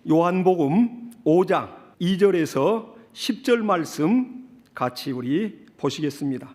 요한복음 5장 2절에서 10절 말씀 같이 우리 보시겠습니다.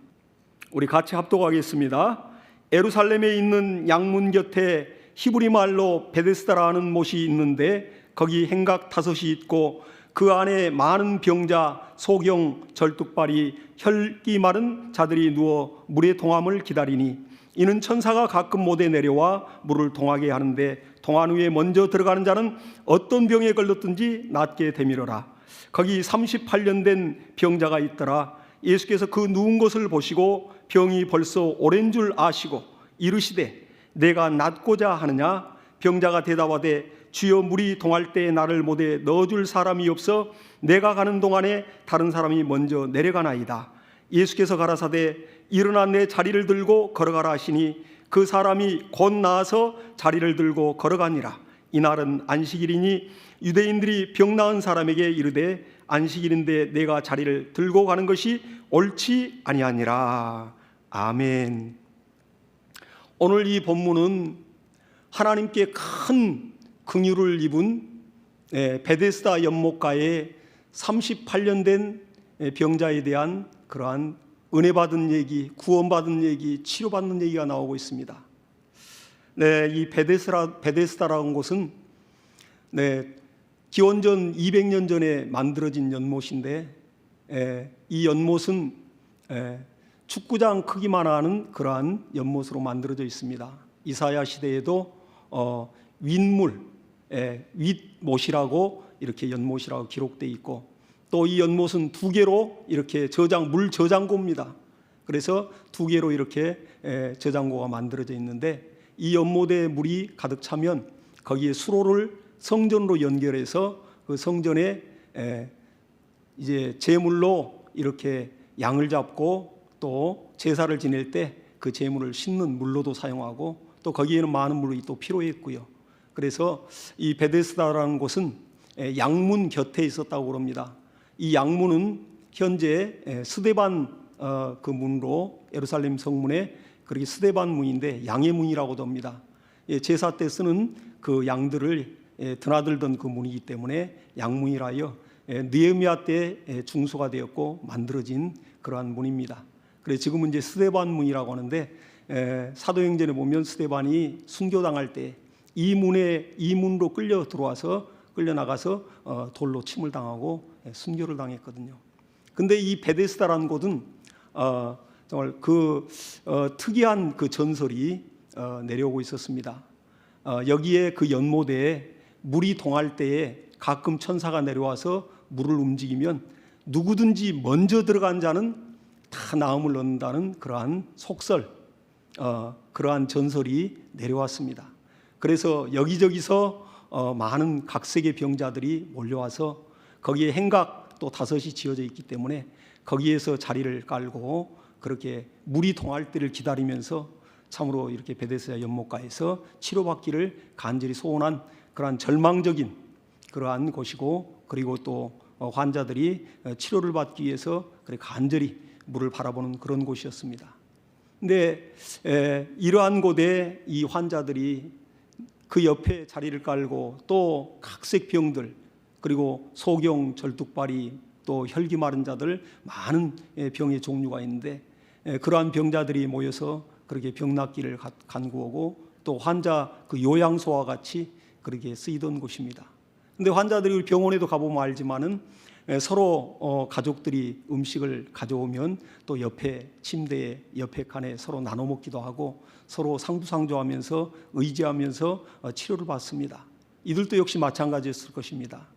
우리 같이 합독하겠습니다. 예루살렘에 있는 양문 곁에 히브리 말로 베데스다라는 못이 있는데 거기 행각 5이 있고 그 안에 많은 병자, 소경, 절뚝발이, 혈기 마른 자들이 누워 물의 동함을 기다리니 이는 천사가 가끔 못에 내려와 물을 동하게 하는데 동안 후에 먼저 들어가는 자는 어떤 병에 걸렸든지 낫게 되밀어라. 거기 38년 된 병자가 있더라. 예수께서 그 누운 것을 보시고 병이 벌써 오랜 줄 아시고 이르시되 내가 낫고자 하느냐? 병자가 대답하되 주여 물이 동할 때에 나를 못에 넣어줄 사람이 없어 내가 가는 동안에 다른 사람이 먼저 내려가나이다. 예수께서 가라사대 일어나 내 자리를 들고 걸어가라 하시니 그 사람이 곧 나아서 자리를 들고 걸어가니라. 이날은 안식일이니 유대인들이 병 나은 사람에게 이르되 안식일인데 내가 자리를 들고 가는 것이 옳지 아니하니라. 아멘. 오늘 이 본문은 하나님께 큰 긍휼을 입은 베데스다 연못가에 38년 된 병자에 대한 그러한 은혜 받은 얘기, 구원받은 얘기, 치료받는 얘기가 나오고 있습니다. 이 베데스다라는 곳은 기원전 200년 전에 만들어진 연못인데 이 연못은 축구장 크기만 하는 그러한 연못으로 만들어져 있습니다. 이사야 시대에도 윗물, 윗못이라고 이렇게 연못이라고 기록되어 있고 또 이 연못은 2개로 이렇게 물 저장고입니다. 그래서 2개로 이렇게 저장고가 만들어져 있는데 이 연못에 물이 가득 차면 거기에 수로를 성전으로 연결해서 그 성전에 이제 제물로 이렇게 양을 잡고 또 제사를 지낼 때 그 제물을 씻는 물로도 사용하고 또 거기에는 많은 물이 또 필요했고요. 그래서 이 베데스다라는 곳은 양문 곁에 있었다고 그럽니다. 이 양문은 현재 스데반 그 문으로 예루살렘 성문에 그렇게 스데반 문인데 양의 문이라고도 합니다. 제사 때 쓰는 그 양들을 드나들던 그 문이기 때문에 양문이라 하여 느헤미야 때 중수가 되었고 만들어진 그러한 문입니다. 그래서 지금은 이제 스데반 문이라고 하는데 사도행전에 보면 스데반이 순교당할 때 이 문으로 끌려 나가서 돌로 침을 당하고 순교를 당했거든요. 근데 이 베데스다라는 곳은 정말 특이한 그 전설이 내려오고 있었습니다. 여기에 그 연못에 물이 동할 때에 가끔 천사가 내려와서 물을 움직이면 누구든지 먼저 들어간 자는 다 나음을 얻는다는 그러한 속설, 그러한 전설이 내려왔습니다. 그래서 여기저기서 많은 각색의 병자들이 몰려와서 거기에 행각 또 5이 지어져 있기 때문에 거기에서 자리를 깔고 그렇게 물이 동할 때를 기다리면서 참으로 이렇게 베데스다 연못가에서 치료받기를 간절히 소원한 그러한 절망적인 그러한 곳이고 그리고 또 환자들이 치료를 받기 위해서 간절히 물을 바라보는 그런 곳이었습니다. 근데 이러한 곳에 이 환자들이 그 옆에 자리를 깔고 또 각색 병들 그리고 소경, 절뚝발이 또 혈기 마른 자들 많은 병의 종류가 있는데 그러한 병자들이 모여서 그렇게 병 낫기를 간구하고 또 환자 그 요양소와 같이 그렇게 쓰이던 곳입니다. 근데 환자들이 병원에도 가보면 알지만은 서로 가족들이 음식을 가져오면 또 옆에 침대에 옆에 칸에 서로 나눠 먹기도 하고 서로 상부상조하면서 의지하면서 치료를 받습니다. 이들도 역시 마찬가지였을 것입니다.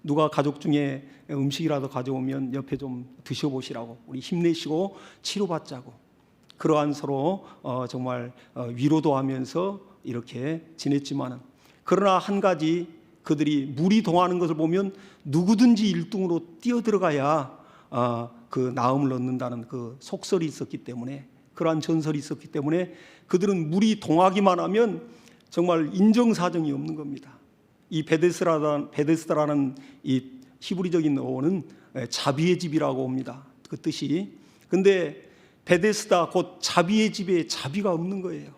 누가 가족 중에 음식이라도 가져오면 옆에 좀 드셔보시라고 우리 힘내시고 치료받자고 그러한 서로 정말 위로도 하면서 이렇게 지냈지만은 그러나 한 가지 그들이 물이 동하는 것을 보면 누구든지 1등으로 뛰어들어가야 그 나음을 얻는다는 그 속설이 있었기 때문에 그러한 전설이 있었기 때문에 그들은 물이 동하기만 하면 정말 인정사정이 없는 겁니다. 이 베데스다라는 이 히브리적인 어원은 자비의 집이라고 합니다. 그 뜻이. 근데 베데스다 곧 자비의 집에 자비가 없는 거예요.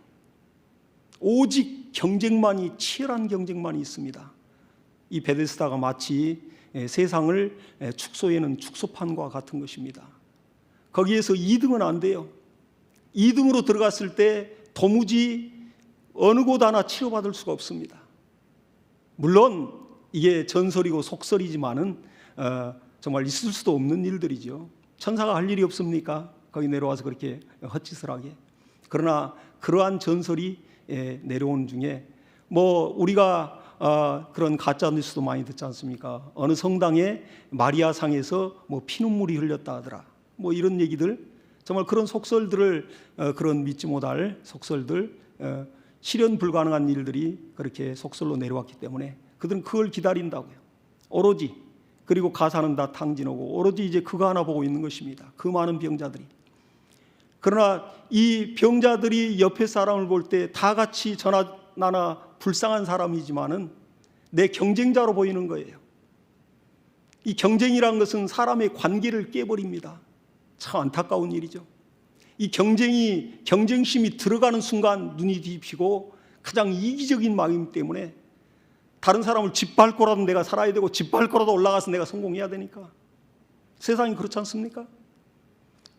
오직 경쟁만이 치열한 경쟁만이 있습니다. 이 베데스다가 마치 세상을 축소해놓은 축소판과 같은 것입니다. 거기에서 2등은 안 돼요. 2등으로 들어갔을 때 도무지 어느 곳 하나 치료받을 수가 없습니다. 물론 이게 전설이고 속설이지만은 정말 있을 수도 없는 일들이죠. 천사가 할 일이 없습니까? 거기 내려와서 그렇게 헛짓을 하게. 그러나 그러한 전설이 내려오는 중에 뭐 우리가 그런 가짜 뉴스도 많이 듣지 않습니까? 어느 성당에 마리아상에서 뭐 피눈물이 흘렸다 하더라. 뭐 이런 얘기들, 정말 그런 속설들을 그런 믿지 못할 속설들, 실현 불가능한 일들이 그렇게 속설로 내려왔기 때문에 그들은 그걸 기다린다고요. 오로지. 그리고 가사는 다 탕진하고 오로지 이제 그거 하나 보고 있는 것입니다. 그 많은 병자들이. 그러나 이 병자들이 옆에 사람을 볼 때 다 같이 저나 나나 불쌍한 사람이지만은 내 경쟁자로 보이는 거예요. 이 경쟁이란 것은 사람의 관계를 깨버립니다. 참 안타까운 일이죠. 이 경쟁심이 들어가는 순간 눈이 뒤집히고 가장 이기적인 마음 때문에 다른 사람을 짓밟고라도 내가 살아야 되고 짓밟고라도 올라가서 내가 성공해야 되니까. 세상이 그렇지 않습니까?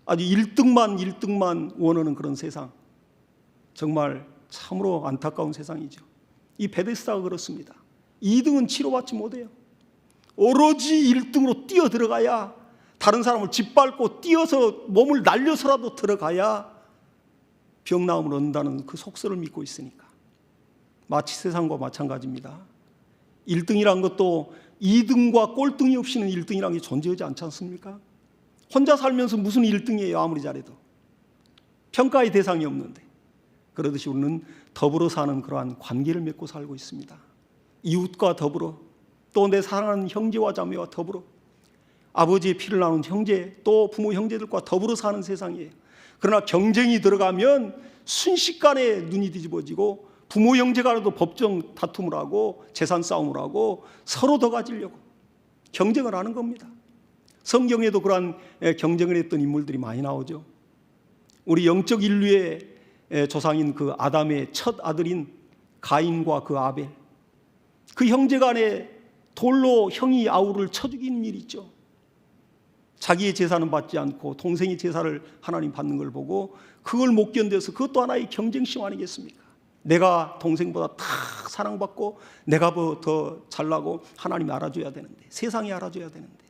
아주 1등만 원하는 그런 세상. 정말 참으로 안타까운 세상이죠. 이 베데스다가 그렇습니다. 2등은 치료받지 못해요. 오로지 1등으로 뛰어 들어가야, 다른 사람을 짓밟고 뛰어서 몸을 날려서라도 들어가야 병 나음을 얻는다는 그 속설을 믿고 있으니까. 마치 세상과 마찬가지입니다. 1등이란 것도 2등과 꼴등이 없이는 1등이란 게 존재하지 않지 않습니까? 혼자 살면서 무슨 1등이에요, 아무리 잘해도. 평가의 대상이 없는데. 그러듯이 우리는 더불어 사는 그러한 관계를 맺고 살고 있습니다. 이웃과 더불어, 또 내 사랑하는 형제와 자매와 더불어, 아버지의 피를 나눈 형제, 또 부모 형제들과 더불어 사는 세상이에요. 그러나 경쟁이 들어가면 순식간에 눈이 뒤집어지고 부모 형제간에도 법정 다툼을 하고 재산 싸움을 하고 서로 더 가지려고 경쟁을 하는 겁니다. 성경에도 그러한 경쟁을 했던 인물들이 많이 나오죠. 우리 영적 인류의 조상인 그 아담의 첫 아들인 가인과 그 아벨, 그 형제간에 돌로 형이 아우를 쳐 죽이는 일이 있죠. 자기의 제사는 받지 않고 동생의 제사를 하나님 받는 걸 보고 그걸 못 견뎌서, 그것도 하나의 경쟁심 아니겠습니까? 내가 동생보다 다 사랑받고 내가 더 잘나고 하나님이 알아줘야 되는데, 세상이 알아줘야 되는데.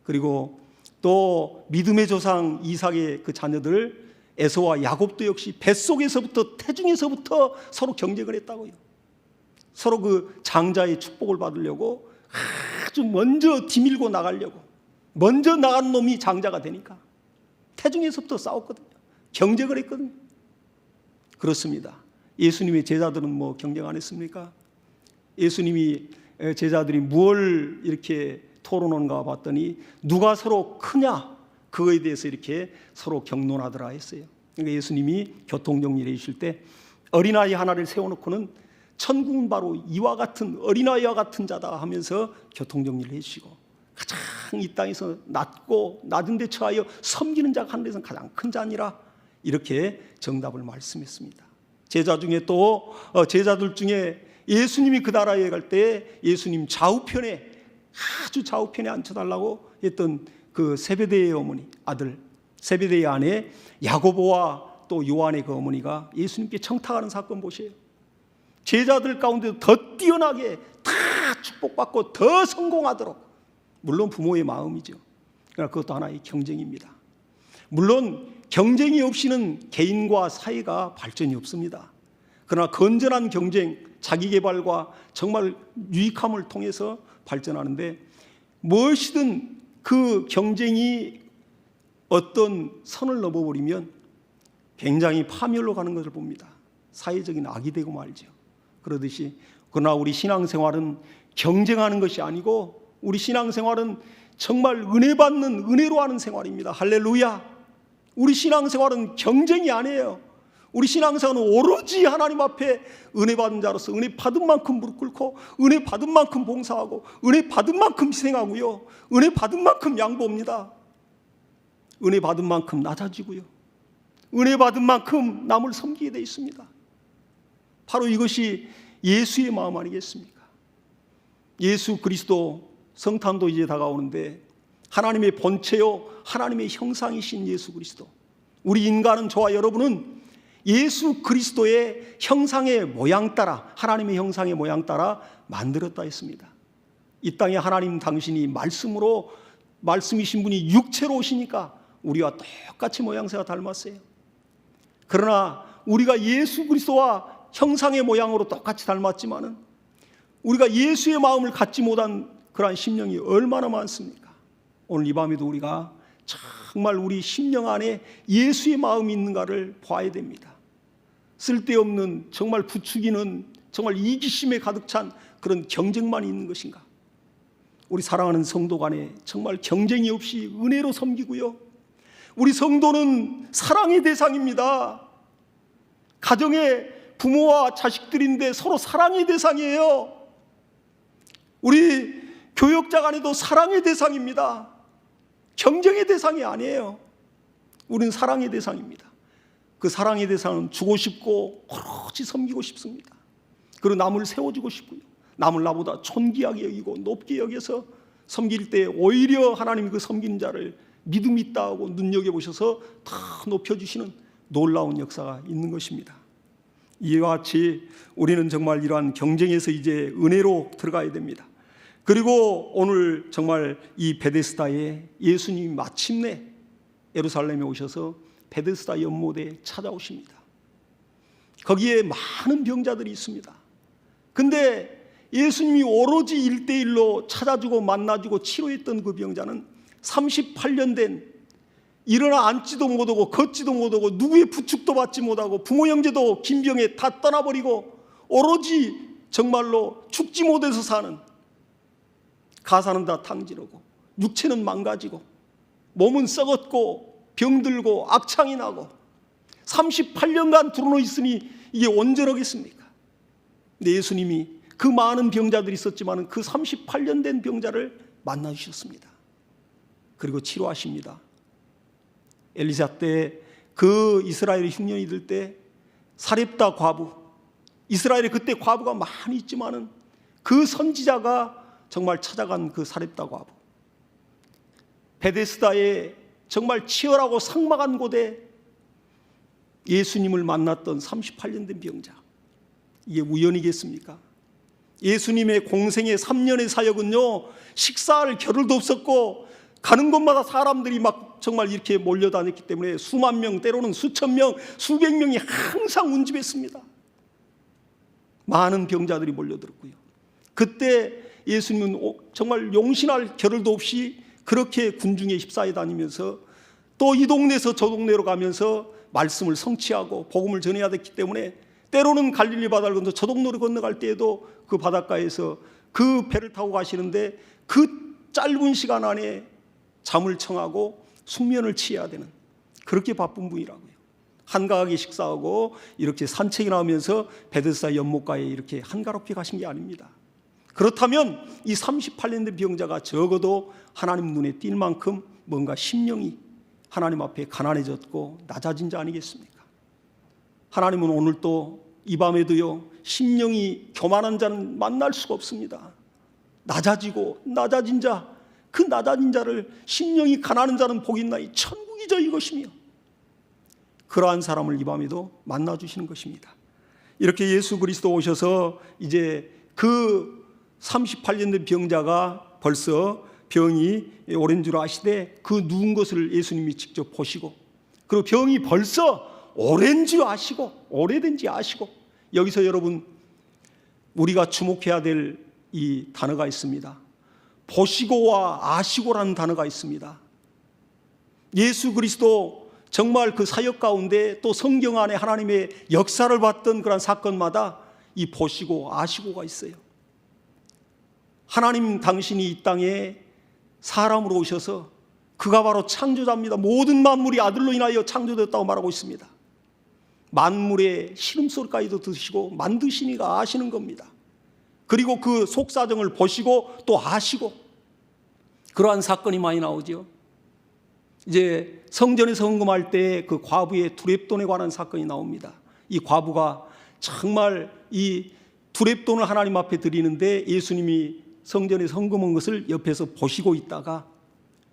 그리고 또 믿음의 조상 이삭의 그 자녀들 에서와 야곱도 역시 뱃속에서부터, 태중에서부터 서로 경쟁을 했다고요. 서로 그 장자의 축복을 받으려고 아주 먼저 뒤밀고 나가려고, 먼저 나간 놈이 장자가 되니까 태중에서부터 싸웠거든요. 경쟁을 했거든요. 그렇습니다. 예수님의 제자들은 뭐 경쟁 안 했습니까? 예수님이 제자들이 뭘 이렇게 토론하는가 봤더니 누가 서로 크냐, 그거에 대해서 이렇게 서로 경론하더라 했어요. 그러니까 예수님이 교통정리를 해주실 때 어린아이 하나를 세워놓고는 천국은 바로 이와 같은 어린아이와 같은 자다 하면서 교통정리를 해주시고, 가장 이 땅에서 낮은 데 처하여 섬기는 자가 하늘에서는 가장 큰 자니라, 이렇게 정답을 말씀했습니다. 제자 중에 또 제자들 중에 예수님이 그 나라에 갈 때 예수님 좌우편에, 아주 좌우편에 앉혀달라고 했던 그 세베대의 어머니 아들, 세베대의 아내 야고보와 또 요한의 그 어머니가 예수님께 청탁하는 사건 보세요. 제자들 가운데 더 뛰어나게 다 축복받고 더 성공하도록, 물론 부모의 마음이죠. 그러나 그것도 하나의 경쟁입니다. 물론 경쟁이 없이는 개인과 사회가 발전이 없습니다. 그러나 건전한 경쟁, 자기개발과 정말 유익함을 통해서 발전하는데, 무엇이든 그 경쟁이 어떤 선을 넘어버리면 굉장히 파멸로 가는 것을 봅니다. 사회적인 악이 되고 말죠. 그러듯이, 그러나 우리 신앙생활은 경쟁하는 것이 아니고 우리 신앙생활은 정말 은혜 받는, 은혜로 하는 생활입니다. 할렐루야. 우리 신앙생활은 경쟁이 아니에요. 우리 신앙생활은 오로지 하나님 앞에 은혜 받은 자로서 은혜 받은 만큼 무릎 꿇고 은혜 받은 만큼 봉사하고 은혜 받은 만큼 희생하고요, 은혜 받은 만큼 양보합니다. 은혜 받은 만큼 낮아지고요, 은혜 받은 만큼 남을 섬기게 되어 있습니다. 바로 이것이 예수의 마음 아니겠습니까? 예수 그리스도 성탄도 이제 다가오는데 하나님의 본체요 하나님의 형상이신 예수 그리스도, 우리 인간은, 저와 여러분은 예수 그리스도의 형상의 모양 따라, 하나님의 형상의 모양 따라 만들었다 했습니다. 이 땅에 하나님 당신이 말씀이신 분이 육체로 오시니까 우리와 똑같이 모양새가 닮았어요. 그러나 우리가 예수 그리스도와 형상의 모양으로 똑같이 닮았지만은 우리가 예수의 마음을 갖지 못한 그러한 심령이 얼마나 많습니까? 오늘 이 밤에도 우리가 정말 우리 심령 안에 예수의 마음이 있는가를 봐야 됩니다. 쓸데없는, 정말 부추기는, 정말 이기심에 가득 찬 그런 경쟁만 있는 것인가? 우리 사랑하는 성도 간에 정말 경쟁이 없이 은혜로 섬기고요, 우리 성도는 사랑의 대상입니다. 가정의 부모와 자식들인데 서로 사랑의 대상이에요. 우리 교역자 간에도 사랑의 대상입니다. 경쟁의 대상이 아니에요. 우리는 사랑의 대상입니다. 그 사랑의 대상은 주고 싶고 오롯이 섬기고 싶습니다. 그리고 남을 세워주고 싶고요, 남을 나보다 존귀하게 여기고 높게 여겨서 섬길 때 오히려 하나님이 그 섬기는 자를 믿음 있다 하고 눈여겨보셔서 다 높여주시는 놀라운 역사가 있는 것입니다. 이와 같이 우리는 정말 이러한 경쟁에서 이제 은혜로 들어가야 됩니다. 그리고 오늘 정말 이 베데스다에 예수님이 마침내 예루살렘에 오셔서 베데스다 연못에 찾아오십니다. 거기에 많은 병자들이 있습니다. 근데 예수님이 오로지 1대1로 찾아주고 만나주고 치료했던 그 병자는 38년 된, 일어나 앉지도 못하고 걷지도 못하고 누구의 부축도 받지 못하고 부모 형제도 긴 병에 다 떠나버리고 오로지 정말로 죽지 못해서 사는, 가사는 다 탕지르고 육체는 망가지고 몸은 썩었고 병들고 악창이 나고 38년간 드러누워 있으니 이게 온전하겠습니까? 근데 예수님이 그 많은 병자들이 있었지만 그 38년 된 병자를 만나주셨습니다. 그리고 치료하십니다. 엘리사 때, 그 이스라엘의 흉년이 들 때 사렙다 과부, 이스라엘에 그때 과부가 많이 있지만은 그 선지자가 정말 찾아간 그 사렙다 과부, 베데스다에 정말 치열하고 삭막한 곳에 예수님을 만났던 38년 된 병자, 이게 우연이겠습니까? 예수님의 공생의 3년의 사역은요, 식사할 겨를도 없었고 가는 곳마다 사람들이 막 정말 이렇게 몰려다녔기 때문에 수만 명, 때로는 수천 명, 수백 명이 항상 운집했습니다. 많은 병자들이 몰려들었고요. 그때 예수님은 정말 용신할 겨를도 없이 그렇게 군중에 휩싸여 다니면서 또 이 동네에서 저 동네로 가면서 말씀을 성취하고 복음을 전해야 됐기 때문에 때로는 갈릴리 바다를 건너 저 동네로 건너갈 때에도 그 바닷가에서 그 배를 타고 가시는데 그 짧은 시간 안에 잠을 청하고 숙면을 취해야 되는, 그렇게 바쁜 분이라고요. 한가하게 식사하고 이렇게 산책이나 하면서 베데스다 연못가에 이렇게 한가롭게 가신 게 아닙니다. 그렇다면 이 38년 된 병자가 적어도 하나님 눈에 띌 만큼 뭔가 심령이 하나님 앞에 가난해졌고 낮아진 자 아니겠습니까? 하나님은 오늘 또 이 밤에도요, 심령이 교만한 자는 만날 수가 없습니다. 낮아지고 낮아진 자, 그 낮아진 자를, 심령이 가난한 자는 복이 있나니 천국이죠 이것이며, 그러한 사람을 이 밤에도 만나주시는 것입니다. 이렇게 예수 그리스도 오셔서 이제 그 38년 된 병자가 벌써 병이 오랜 줄 아시되 그 누운 것을 예수님이 직접 보시고, 그리고 병이 벌써 오랜 줄 아시고 오래된지 아시고, 여기서 여러분 우리가 주목해야 될 이 단어가 있습니다. 보시고와 아시고라는 단어가 있습니다. 예수 그리스도 정말 그 사역 가운데 또 성경 안에 하나님의 역사를 봤던 그런 사건마다 이 보시고 아시고가 있어요. 하나님 당신이 이 땅에 사람으로 오셔서 그가 바로 창조자입니다. 모든 만물이 아들로 인하여 창조되었다고 말하고 있습니다. 만물의 시름소리까지도 드시고 만드신 이가 아시는 겁니다. 그리고 그 속사정을 보시고 또 아시고, 그러한 사건이 많이 나오죠. 이제 성전에서 헌금할 때 그 과부의 두렙돈에 관한 사건이 나옵니다. 이 과부가 정말 이 두렙돈을 하나님 앞에 드리는데 예수님이 성전에서 헌금한 것을 옆에서 보시고 있다가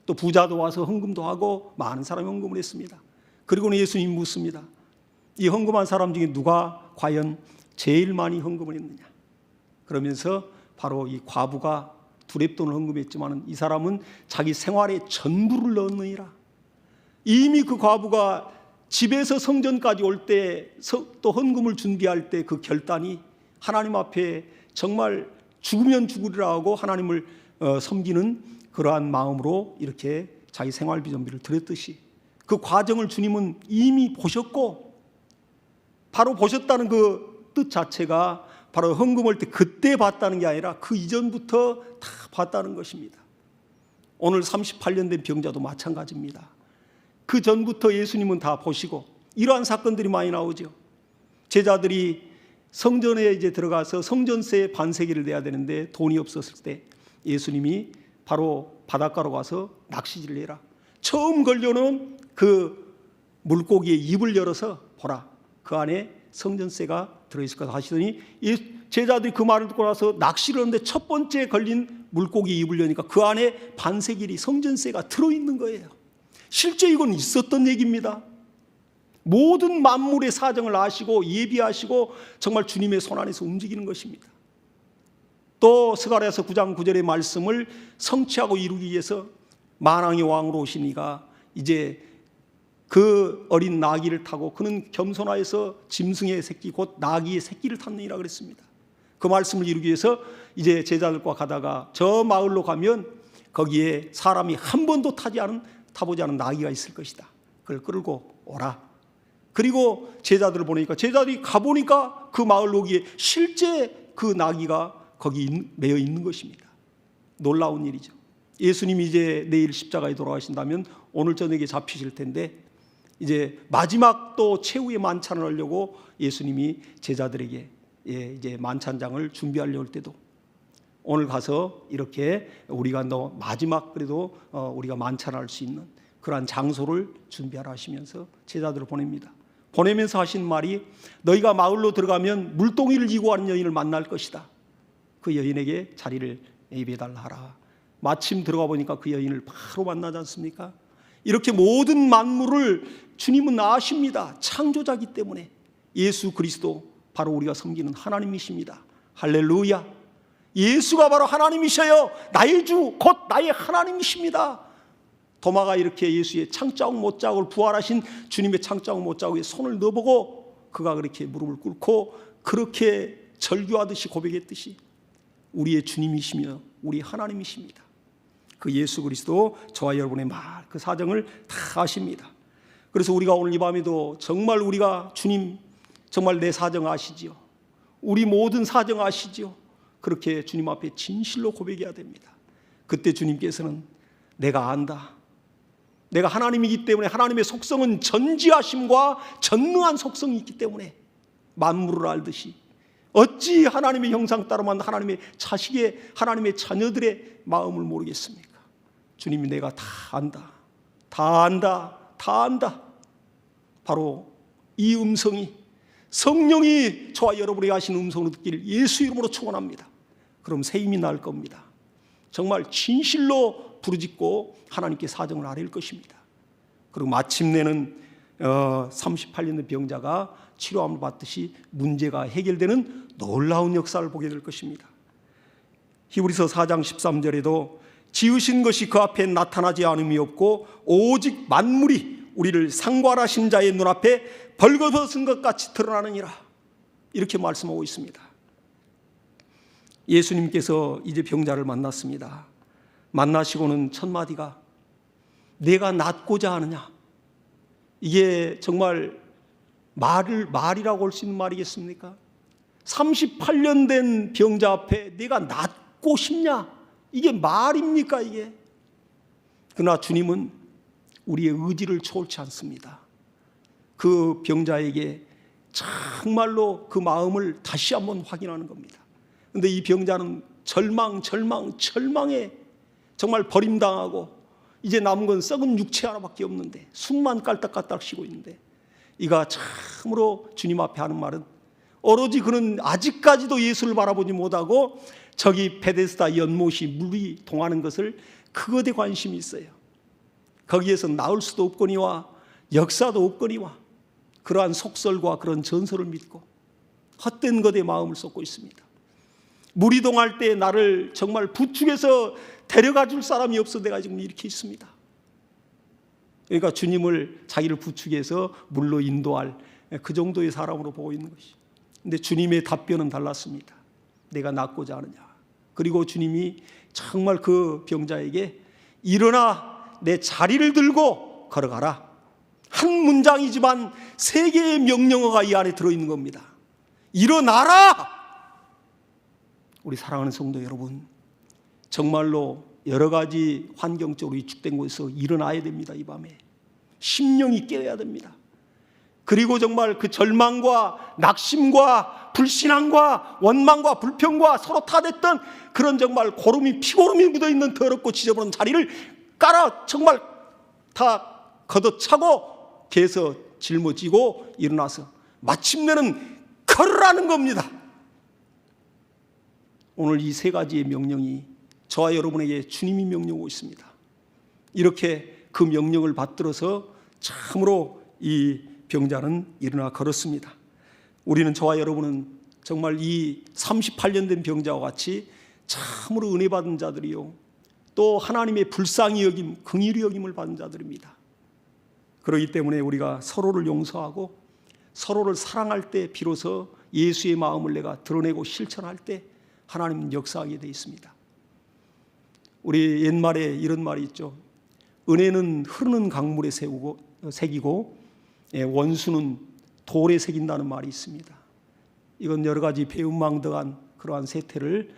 또 부자도 와서 헌금도 하고 많은 사람이 헌금을 했습니다. 그리고는 예수님이 묻습니다. 이 헌금한 사람 중에 누가 과연 제일 많이 헌금을 했느냐? 그러면서 바로 이 과부가 두렙돈을 헌금했지만 이 사람은 자기 생활의 전부를 넣었느니라. 이미 그 과부가 집에서 성전까지 올 때 또 헌금을 준비할 때 그 결단이 하나님 앞에 정말 죽으면 죽으리라 하고 하나님을 섬기는 그러한 마음으로 이렇게 자기 생활비 준비를 드렸듯이 그 과정을 주님은 이미 보셨고, 바로 보셨다는 그 뜻 자체가 바로 헌금할 때 그때 봤다는 게 아니라 그 이전부터 다 봤다는 것입니다. 오늘 38년 된 병자도 마찬가지입니다. 그 전부터 예수님은 다 보시고, 이러한 사건들이 많이 나오죠. 제자들이 성전에 이제 들어가서 성전세 반세기를 내야 되는데 돈이 없었을 때 예수님이 바로 바닷가로 가서 낚시질을 해라. 처음 걸려놓은 그 물고기의 입을 열어서 보라, 그 안에 성전세가 들어있을 거다 하시더니 제자들이 그 말을 듣고 나서 낚시를 하는데 첫 번째 걸린 물고기 입을 여니까 그 안에 반세길이 성전세가 들어있는 거예요. 실제 이건 있었던 얘기입니다. 모든 만물의 사정을 아시고 예비하시고 정말 주님의 손 안에서 움직이는 것입니다. 또 스가랴서 9장 9절의 말씀을 성취하고 이루기 위해서 만왕의 왕으로 오신 이가 이제 그 어린 나귀를 타고 그는 겸손하여서 짐승의 새끼 곧 나귀의 새끼를 탔느니라 그랬습니다. 그 말씀을 이루기 위해서 이제 제자들과 가다가 저 마을로 가면 거기에 사람이 한 번도 타보지 않은 나귀가 있을 것이다. 그걸 끌고 오라. 그리고 제자들을 보내니까 제자들이 가보니까 그 마을 오기에 실제 그 나귀가 거기 매여 있는 것입니다. 놀라운 일이죠. 예수님이 이제 내일 십자가에 돌아가신다면 오늘 저녁에 잡히실 텐데 이제 마지막 또 최후의 만찬을 하려고 예수님이 제자들에게 이제 만찬장을 준비하려고 할 때도 오늘 가서 이렇게 우리가 너 마지막 그래도 우리가 만찬할 수 있는 그러한 장소를 준비하라 하시면서 제자들을 보냅니다. 보내면서 하신 말이 너희가 마을로 들어가면 물동이를 지고 가는 여인을 만날 것이다. 그 여인에게 자리를 예비해달라 하라. 마침 들어가 보니까 그 여인을 바로 만나지 않습니까? 이렇게 모든 만물을 주님은 아십니다. 창조자이기 때문에. 예수 그리스도 바로 우리가 섬기는 하나님이십니다. 할렐루야. 예수가 바로 하나님이셔요. 나의 주 곧 나의 하나님이십니다. 도마가 이렇게 예수의 창자국 못자국을 부활하신 주님의 창자국 못자국에 손을 넣어보고 그가 그렇게 무릎을 꿇고 그렇게 절규하듯이 고백했듯이 우리의 주님이시며 우리 하나님이십니다. 그 예수 그리스도 저와 여러분의 말 그 사정을 다 아십니다. 그래서 우리가 오늘 이 밤에도 정말 우리가 주님 정말 내 사정 아시지요? 우리 모든 사정 아시지요? 그렇게 주님 앞에 진실로 고백해야 됩니다. 그때 주님께서는 내가 안다. 내가 하나님이기 때문에 하나님의 속성은 전지하심과 전능한 속성이 있기 때문에 만물을 알듯이 어찌 하나님의 형상 따로만 하나님의 자식의 하나님의 자녀들의 마음을 모르겠습니까? 주님이 내가 다 안다. 다 안다. 다 안다. 바로 이 음성이 성령이 저와 여러분에게 하신 음성으로 듣기를 예수 이름으로 축원합니다. 그럼 새 힘이 날 겁니다. 정말 진실로 부르짖고 하나님께 사정을 아뢰일 것입니다. 그리고 마침내는 38년 된 병자가 치료함을 받듯이 문제가 해결되는 놀라운 역사를 보게 될 것입니다. 히브리서 4장 13절에도 지으신 것이 그 앞에 나타나지 않음이 없고 오직 만물이 우리를 상관하신 자의 눈앞에 벌거벗은 것 같이 드러나느니라 이렇게 말씀하고 있습니다. 예수님께서 이제 병자를 만났습니다. 만나시고는 첫 마디가 내가 낫고자 하느냐. 이게 정말 말이라고 할 수 있는 말이겠습니까? 38년 된 병자 앞에 내가 낫고 싶냐? 이게 말입니까 이게? 그러나 주님은 우리의 의지를 초월치 않습니다. 그 병자에게 정말로 그 마음을 다시 한번 확인하는 겁니다. 그런데 이 병자는 절망에 정말 버림당하고 이제 남은 건 썩은 육체 하나밖에 없는데 숨만 깔딱깔딱 쉬고 있는데 이가 참으로 주님 앞에 하는 말은 오로지 그는 아직까지도 예수를 바라보지 못하고 저기 베데스다 연못이 물이 동하는 것을 그것에 관심이 있어요. 거기에서 나올 수도 없거니와 역사도 없거니와 그러한 속설과 그런 전설을 믿고 헛된 것에 마음을 쏟고 있습니다. 물이 동할 때 나를 정말 부축해서 데려가 줄 사람이 없어 내가 지금 이렇게 있습니다. 그러니까 주님을 자기를 부축해서 물로 인도할 그 정도의 사람으로 보고 있는 것이죠. 근데 주님의 답변은 달랐습니다. 내가 낫고자 하느냐. 그리고 주님이 정말 그 병자에게 일어나 내 자리를 들고 걸어가라. 한 문장이지만 세 개의 명령어가 이 안에 들어있는 겁니다. 일어나라! 우리 사랑하는 성도 여러분, 정말로 여러 가지 환경적으로 위축된 곳에서 일어나야 됩니다. 이 밤에 심령이 깨어야 됩니다. 그리고 정말 그 절망과 낙심과 불신앙과 원망과 불평과 서로 타댔던 그런 정말 고름이 피고름이 묻어있는 더럽고 지저분한 자리를 깔아 정말 다 걷어차고 개서 짊어지고 일어나서 마침내는 걸으라는 겁니다. 오늘 이 세 가지의 명령이 저와 여러분에게 주님이 명령하고 있습니다. 이렇게 그 명령을 받들어서 참으로 이 병자는 일어나 걸었습니다. 우리는 저와 여러분은 정말 이 38년 된 병자와 같이 참으로 은혜 받은 자들이요 또 하나님의 불쌍히 여김, 긍휼히 여김을 받은 자들입니다. 그렇기 때문에 우리가 서로를 용서하고 서로를 사랑할 때 비로소 예수의 마음을 내가 드러내고 실천할 때 하나님은 역사하게 되어 있습니다. 우리 옛말에 이런 말이 있죠. 은혜는 흐르는 강물에 새기고 원수는 돌에 새긴다는 말이 있습니다. 이건 여러 가지 배은망덕한 그러한 세태를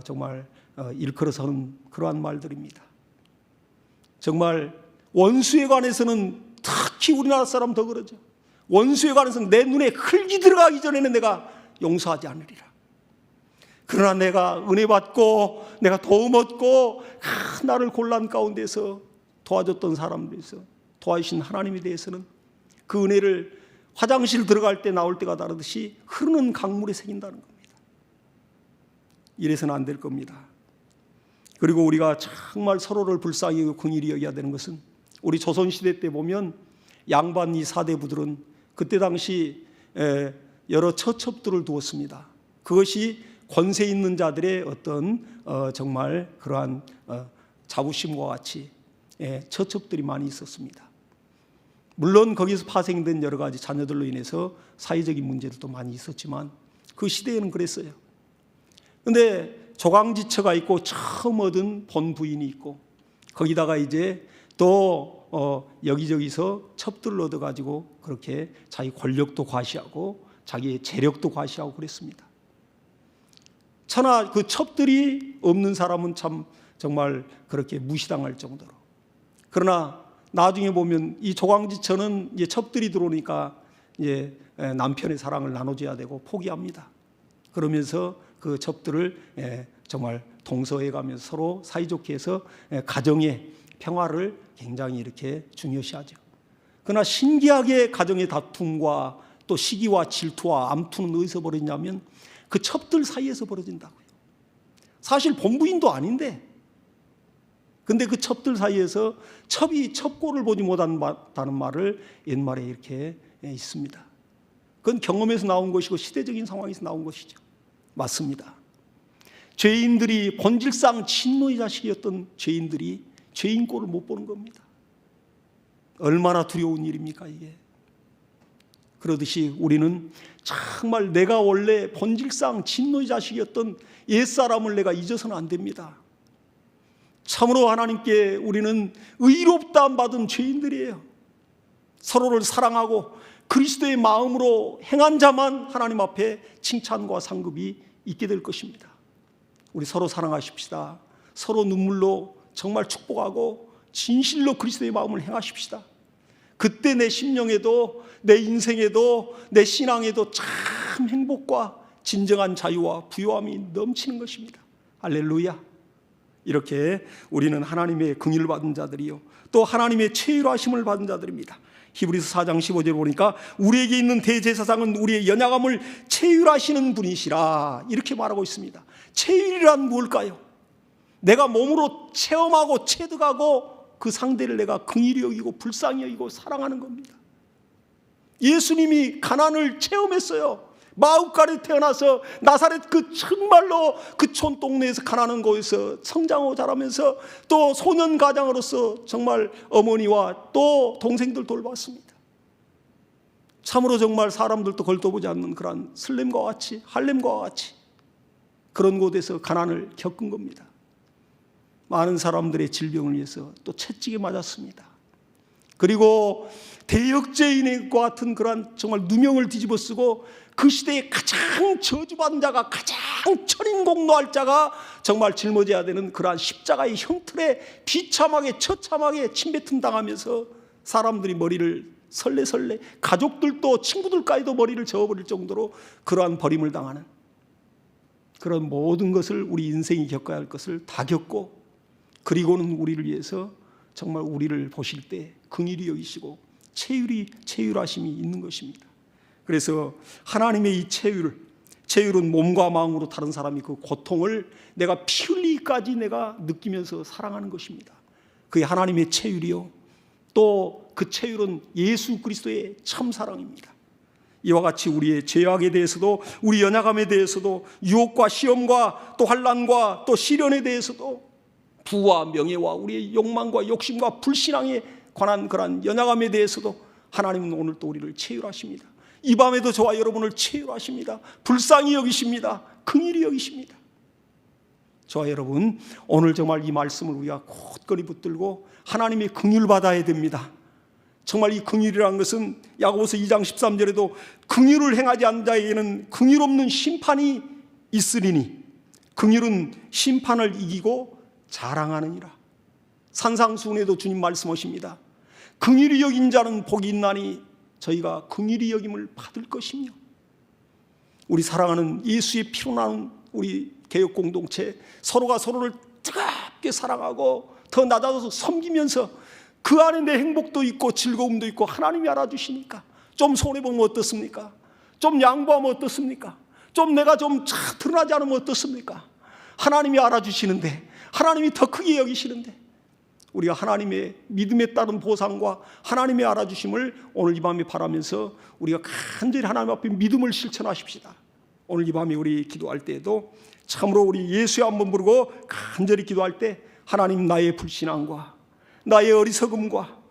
정말 일컬어서 하는 그러한 말들입니다. 정말 원수에 관해서는 특히 우리나라 사람 더 그러죠. 원수에 관해서는 내 눈에 흙이 들어가기 전에는 내가 용서하지 않으리라. 그러나 내가 은혜 받고 내가 도움 얻고 나를 곤란 가운데서 도와줬던 사람들에서 도와주신 하나님에 대해서는 그 은혜를 화장실 들어갈 때 나올 때가 다르듯이 흐르는 강물에 새긴다는 겁니다. 이래서는 안 될 겁니다. 그리고 우리가 정말 서로를 불쌍히 여기고 긍휼히 여겨야 되는 것은 우리 조선시대 때 보면 양반 이 사대부들은 그때 당시 여러 처첩들을 두었습니다. 그것이 권세 있는 자들의 어떤 정말 그러한 자부심과 같이 처첩들이 많이 있었습니다. 물론 거기서 파생된 여러 가지 자녀들로 인해서 사회적인 문제들도 많이 있었지만 그 시대에는 그랬어요. 그런데 조강지처가 있고 처음 얻은 본부인이 있고 거기다가 이제 또 여기저기서 첩들을 얻어가지고 그렇게 자기 권력도 과시하고 자기의 재력도 과시하고 그랬습니다. 천하 그 첩들이 없는 사람은 참 정말 그렇게 무시당할 정도로. 그러나 나중에 보면 이 조광지처는 이제 첩들이 들어오니까 이제 남편의 사랑을 나눠줘야 되고 포기합니다. 그러면서 그 첩들을 정말 동서해가면서 서로 사이좋게 해서 가정의 평화를 굉장히 이렇게 중요시하죠. 그러나 신기하게 가정의 다툼과 또 시기와 질투와 암투는 어디서 벌어지냐면 그 첩들 사이에서 벌어진다고요. 사실 본부인도 아닌데 근데 그 첩들 사이에서 첩이 첩고를 보지 못한다는 말을 옛말에 이렇게 있습니다. 그건 경험에서 나온 것이고 시대적인 상황에서 나온 것이죠. 맞습니다. 죄인들이 본질상 친노의 자식이었던 죄인들이 죄인 꼴을 못 보는 겁니다. 얼마나 두려운 일입니까 이게. 그러듯이 우리는 정말 내가 원래 본질상 친노의 자식이었던 옛사람을 내가 잊어서는 안 됩니다. 참으로 하나님께 우리는 의롭다함 받은 죄인들이에요. 서로를 사랑하고 그리스도의 마음으로 행한 자만 하나님 앞에 칭찬과 상급이 있게 될 것입니다. 우리 서로 사랑하십시다. 서로 눈물로 정말 축복하고 진실로 그리스도의 마음을 행하십시다. 그때 내 심령에도 내 인생에도 내 신앙에도 참 행복과 진정한 자유와 부요함이 넘치는 것입니다. 할렐루야. 이렇게 우리는 하나님의 긍휼을 받은 자들이요 또 하나님의 체휼하심을 받은 자들입니다. 히브리서 4장 15절 보니까 우리에게 있는 대제사장은 우리의 연약함을 체휼하시는 분이시라 이렇게 말하고 있습니다. 체휼이란 무엇일까요? 내가 몸으로 체험하고 체득하고 그 상대를 내가 긍휼히 여기고 불쌍히 여기고 사랑하는 겁니다. 예수님이 가난을 체험했어요. 마우카에 태어나서 나사렛 그 정말로 그 촌 동네에서 가난한 곳에서 성장하고 자라면서 또 소년 가장으로서 정말 어머니와 또 동생들 돌봤습니다. 참으로 정말 사람들도 걸떠보지 않는 그런 슬렘과 같이 할렘과 같이 그런 곳에서 가난을 겪은 겁니다. 많은 사람들의 질병을 위해서 또 채찍에 맞았습니다. 그리고 대역죄인과 같은 그런 정말 누명을 뒤집어 쓰고 그 시대에 가장 저주받은 자가 가장 천인공노할 자가 정말 짊어져야 되는 그러한 십자가의 형틀에 비참하게 처참하게 침뱉음 당하면서 사람들이 머리를 설레설레 가족들도 친구들까지도 머리를 저어버릴 정도로 그러한 버림을 당하는 그런 모든 것을 우리 인생이 겪어야 할 것을 다 겪고 그리고는 우리를 위해서 정말 우리를 보실 때 긍휼히 여기시고 체휼하심이 있는 것입니다. 그래서 하나님의 이 체휼은 몸과 마음으로 다른 사람이 그 고통을 내가 피 흘리기까지 내가 느끼면서 사랑하는 것입니다. 그게 하나님의 체휼이요 또 그 체휼은 예수 그리스도의 참 사랑입니다. 이와 같이 우리의 죄악에 대해서도 우리 연약함에 대해서도 유혹과 시험과 또 환난과 또 시련에 대해서도 부와 명예와 우리의 욕망과 욕심과 불신앙에 관한 그러한 연약함에 대해서도 하나님은 오늘 또 우리를 체휼하십니다. 이 밤에도 저와 여러분을 체휼하십니다. 불쌍히 여기십니다. 긍휼히 여기십니다. 저와 여러분 오늘 정말 이 말씀을 우리가 굳건히 붙들고 하나님의 긍휼 받아야 됩니다. 정말 이 긍휼이라는 것은 야고보서 2장 13절에도 긍휼을 행하지 않는 자에게는 긍휼 없는 심판이 있으리니 긍휼은 심판을 이기고 자랑하느니라. 산상수훈에도 주님 말씀하십니다. 긍휼히 여긴 자는 복이 있나니 저희가 긍휼히 여김을 받을 것이며 우리 사랑하는 예수의 피로 나는 우리 개역 공동체 서로가 서로를 뜨겁게 사랑하고 더 낮아져서 섬기면서 그 안에 내 행복도 있고 즐거움도 있고 하나님이 알아주시니까 좀 손해보면 어떻습니까? 좀 양보하면 어떻습니까? 좀 내가 좀 드러나지 않으면 어떻습니까? 하나님이 알아주시는데 하나님이 더 크게 여기시는데 우리가 하나님의 믿음에 따른 보상과 하나님의 알아주심을 오늘 이 밤에 바라면서 우리가 간절히 하나님 앞에 믿음을 실천하십시다. 오늘 이 밤에 우리 기도할 때에도 참으로 우리 예수의 한번 부르고 간절히 기도할 때 하나님 나의 불신앙과 나의 어리석음과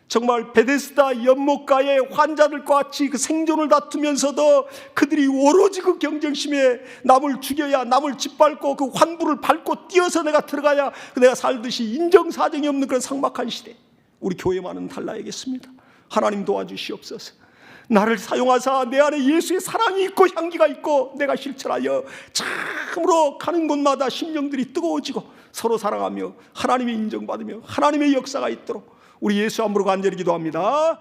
정말 베데스다 연못가의 환자들과 같이 그 생존을 다투면서도 그들이 오로지 그 경쟁심에 남을 죽여야 남을 짓밟고 그 환부를 밟고 뛰어서 내가 들어가야 내가 살듯이 인정사정이 없는 그런 삭막한 시대 우리 교회만은 달라야겠습니다. 하나님 도와주시옵소서. 나를 사용하사 내 안에 예수의 사랑이 있고 향기가 있고 내가 실천하여 참으로 가는 곳마다 심령들이 뜨거워지고 서로 사랑하며 하나님의 인정받으며 하나님의 역사가 있도록 우리 예수 함부로 간절히 기도합니다.